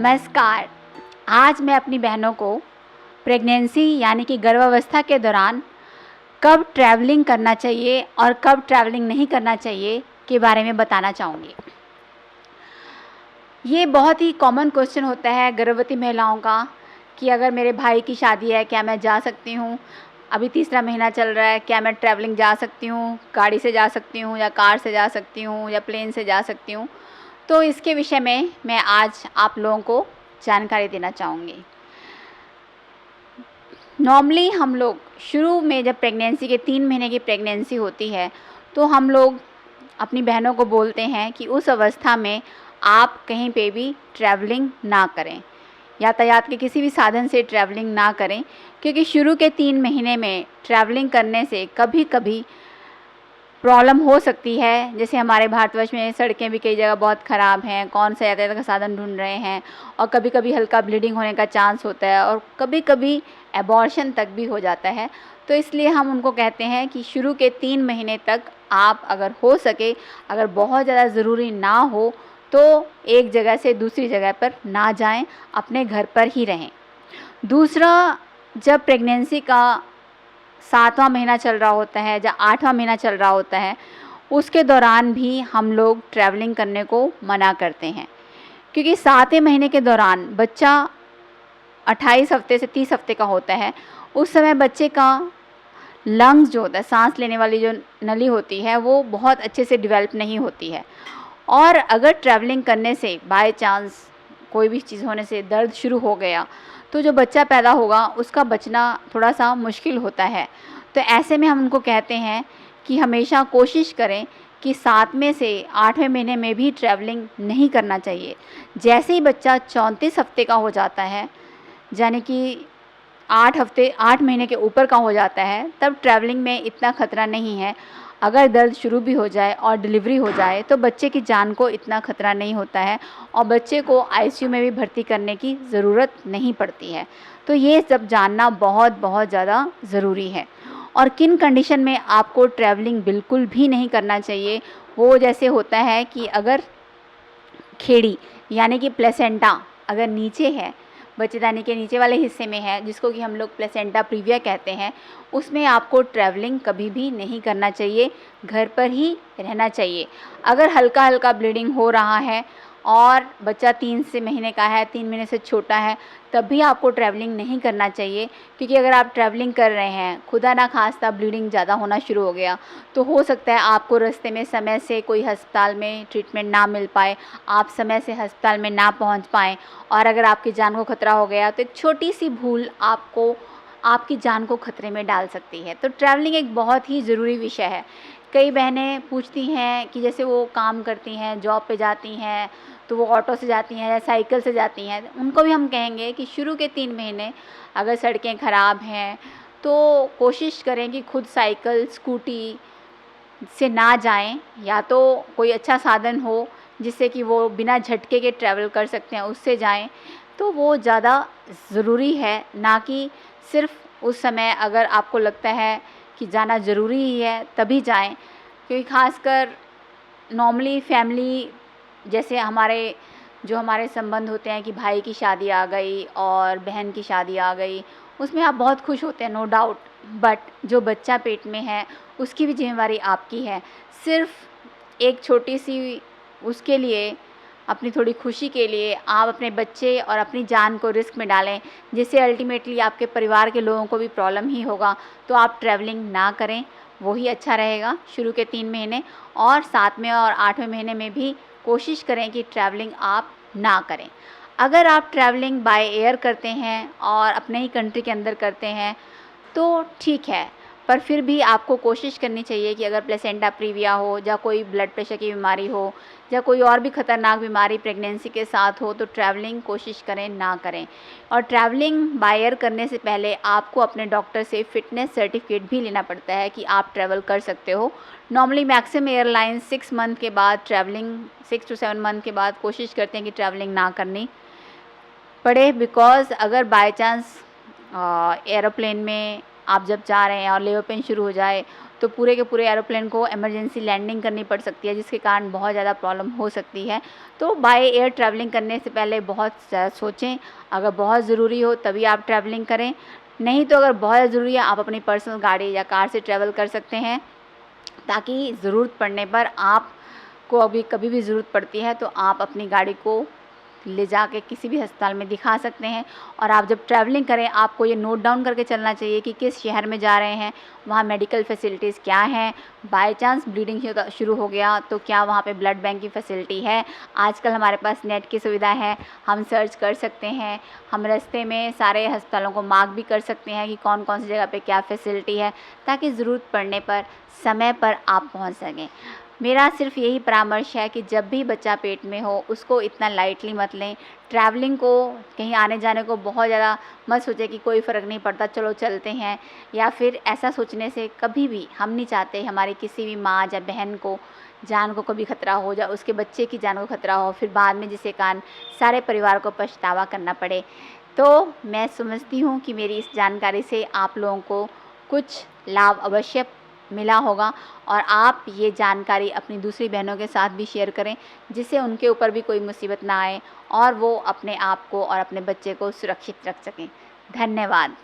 नमस्कार। आज मैं अपनी बहनों को प्रेगनेंसी यानी कि गर्भावस्था के दौरान कब ट्रैवलिंग करना चाहिए और कब ट्रैवलिंग नहीं करना चाहिए के बारे में बताना चाहूँगी। ये बहुत ही कॉमन क्वेश्चन होता है गर्भवती महिलाओं का कि अगर मेरे भाई की शादी है, क्या मैं जा सकती हूँ? अभी तीसरा महीना चल रहा है, क्या मैं ट्रैवलिंग जा सकती हूँ? गाड़ी से जा सकती हूँ या कार से जा सकती हूँ या प्लेन से जा सकती हूँ? तो इसके विषय में मैं आज आप लोगों को जानकारी देना चाहूँगी। नॉर्मली हम लोग शुरू में जब प्रेगनेंसी के 3 महीने की प्रेगनेंसी होती है तो हम लोग अपनी बहनों को बोलते हैं कि उस अवस्था में आप कहीं पे भी ट्रैवलिंग ना करें, यातायात के किसी भी साधन से ट्रैवलिंग ना करें, क्योंकि शुरू के 3 महीने में ट्रैवलिंग करने से कभी कभी प्रॉब्लम हो सकती है। जैसे हमारे भारतवर्ष में सड़कें भी कई जगह बहुत ख़राब हैं, कौन सा यातायात का साधन ढूंढ रहे हैं, और कभी कभी हल्का ब्लीडिंग होने का चांस होता है और कभी कभी एबॉर्शन तक भी हो जाता है। तो इसलिए हम उनको कहते हैं कि शुरू के 3 महीने तक आप अगर हो सके, अगर बहुत ज़्यादा ज़रूरी ना हो तो एक जगह से दूसरी जगह पर ना जाएं, अपने घर पर ही रहें। दूसरा, जब प्रेगनेंसी का 7वां महीना चल रहा होता है या 8वां महीना चल रहा होता है, उसके दौरान भी हम लोग ट्रैवलिंग करने को मना करते हैं, क्योंकि 7वें महीने के दौरान बच्चा 28 हफ्ते से 30 हफ्ते का होता है। उस समय बच्चे का लंग्स जो होता है, सांस लेने वाली जो नली होती है, वो बहुत अच्छे से डेवलप नहीं होती है। और अगर ट्रैवलिंग करने से बाय चांस कोई भी चीज़ होने से दर्द शुरू हो गया तो जो बच्चा पैदा होगा उसका बचना थोड़ा सा मुश्किल होता है। तो ऐसे में हम उनको कहते हैं कि हमेशा कोशिश करें कि 7वें से 8वें महीने में भी ट्रैवलिंग नहीं करना चाहिए। जैसे ही बच्चा 34 हफ्ते का हो जाता है, यानी कि 8 महीने के ऊपर का हो जाता है, तब ट्रैवलिंग में इतना खतरा नहीं है। अगर दर्द शुरू भी हो जाए और डिलीवरी हो जाए तो बच्चे की जान को इतना खतरा नहीं होता है और बच्चे को आईसीयू में भी भर्ती करने की ज़रूरत नहीं पड़ती है। तो ये सब जानना बहुत बहुत ज़्यादा ज़रूरी है। और किन कंडीशन में आपको ट्रैवलिंग बिल्कुल भी नहीं करना चाहिए, वो जैसे होता है कि अगर खेड़ी यानी कि प्लेसेंटा अगर नीचे है, बच्चेदानी के नीचे वाले हिस्से में है, जिसको कि हम लोग प्लेसेंटा प्रीविया कहते हैं, उसमें आपको ट्रैवलिंग कभी भी नहीं करना चाहिए, घर पर ही रहना चाहिए। अगर हल्का हल्का ब्लीडिंग हो रहा है और बच्चा 3 से महीने का है, 3 महीने से छोटा है, तब भी आपको ट्रैवलिंग नहीं करना चाहिए। क्योंकि अगर आप ट्रैवलिंग कर रहे हैं, खुदा ना खास्ता ब्लीडिंग ज़्यादा होना शुरू हो गया, तो हो सकता है आपको रास्ते में समय से कोई अस्पताल में ट्रीटमेंट ना मिल पाए, आप समय से अस्पताल में ना पहुंच पाएँ, और अगर आपकी जान को खतरा हो गया तो एक छोटी सी भूल आपको आपकी जान को खतरे में डाल सकती है। तो ट्रैवलिंग एक बहुत ही ज़रूरी विषय है। कई बहनें पूछती हैं कि जैसे वो काम करती हैं, जॉब पे जाती हैं, तो वो ऑटो से जाती हैं या साइकिल से जाती हैं, उनको भी हम कहेंगे कि शुरू के 3 महीने अगर सड़कें ख़राब हैं तो कोशिश करें कि खुद साइकिल, स्कूटी से ना जाएं, या तो कोई अच्छा साधन हो जिससे कि वो बिना झटके के ट्रैवल कर सकते हैं, उससे जाएं। तो वो ज़्यादा ज़रूरी है, ना कि सिर्फ उस समय अगर आपको लगता है कि जाना ज़रूरी ही है तभी जाएं। क्योंकि ख़ासकर नॉर्मली फैमिली, जैसे हमारे संबंध होते हैं कि भाई की शादी आ गई और बहन की शादी आ गई, उसमें आप बहुत खुश होते हैं, नो डाउट। बट जो बच्चा पेट में है उसकी भी जिम्मेवारी आपकी है। सिर्फ एक छोटी सी उसके लिए, अपनी थोड़ी खुशी के लिए आप अपने बच्चे और अपनी जान को रिस्क में डालें, जिससे अल्टीमेटली आपके परिवार के लोगों को भी प्रॉब्लम ही होगा। तो आप ट्रैवलिंग ना करें, वो ही अच्छा रहेगा शुरू के 3 महीने। और 7वें और 8वें महीने में भी कोशिश करें कि ट्रैवलिंग आप ना करें। अगर आप ट्रैवलिंग बाय एयर करते हैं और अपने ही कंट्री के अंदर करते हैं तो ठीक है, पर फिर भी आपको कोशिश करनी चाहिए कि अगर प्लेसेंटा प्रीविया हो या कोई ब्लड प्रेशर की बीमारी हो या कोई और भी ख़तरनाक बीमारी प्रेगनेंसी के साथ हो, तो ट्रैवलिंग कोशिश करें ना करें। और ट्रैवलिंग बाय एयर करने से पहले आपको अपने डॉक्टर से फ़िटनेस सर्टिफिकेट भी लेना पड़ता है कि आप ट्रैवल कर सकते हो। नॉर्मली मैक्सिमम एयरलाइंस 6 मंथ के बाद ट्रैवलिंग, 6 to 7 मंथ के बाद कोशिश करते हैं कि ट्रैवलिंग ना करनी पड़े। बिकॉज़ अगर बाय चांस एरोप्लेन में आप जब जा रहे हैं और लेबर पेन शुरू हो जाए तो पूरे के पूरे एरोप्लेन को इमरजेंसी लैंडिंग करनी पड़ सकती है, जिसके कारण बहुत ज़्यादा प्रॉब्लम हो सकती है। तो बाय एयर ट्रैवलिंग करने से पहले बहुत ज़्यादा सोचें, अगर बहुत ज़रूरी हो तभी आप ट्रैवलिंग करें, नहीं तो अगर बहुत ज़रूरी है आप अपनी पर्सनल गाड़ी या कार से ट्रैवल कर सकते हैं, ताकि ज़रूरत पड़ने पर आपको अभी कभी भी ज़रूरत पड़ती है तो आप अपनी गाड़ी को ले जाके किसी भी अस्पताल में दिखा सकते हैं। और आप जब ट्रैवलिंग करें आपको ये नोट डाउन करके चलना चाहिए कि किस शहर में जा रहे हैं, वहाँ मेडिकल फैसिलिटीज़ क्या हैं, बाय चांस ब्लीडिंग शुरू हो गया तो क्या वहाँ पे ब्लड बैंक की फैसिलिटी है। आजकल हमारे पास नेट की सुविधा है, हम सर्च कर सकते हैं, हम रास्ते में सारे अस्पतालों को मार्क भी कर सकते हैं कि कौन कौन सी जगह पे क्या फैसिलिटी है, ताकि ज़रूरत पड़ने पर समय पर आप पहुँच सकें। मेरा सिर्फ यही परामर्श है कि जब भी बच्चा पेट में हो उसको इतना लाइटली मत लें। ट्रैवलिंग को, कहीं आने जाने को बहुत ज़्यादा मत सोचें कि कोई फ़र्क नहीं पड़ता, चलो चलते हैं, या फिर ऐसा सोचने से कभी भी हम नहीं चाहते हमारी किसी भी माँ या बहन को जान को कभी खतरा हो या उसके बच्चे की जान को खतरा हो, फिर बाद में जिसके कारण सारे परिवार को पछतावा करना पड़े। तो मैं समझती हूँ कि मेरी इस जानकारी से आप लोगों को कुछ लाभ अवश्य मिला होगा, और आप ये जानकारी अपनी दूसरी बहनों के साथ भी शेयर करें, जिससे उनके ऊपर भी कोई मुसीबत ना आए और वो अपने आप को और अपने बच्चे को सुरक्षित रख सकें। धन्यवाद।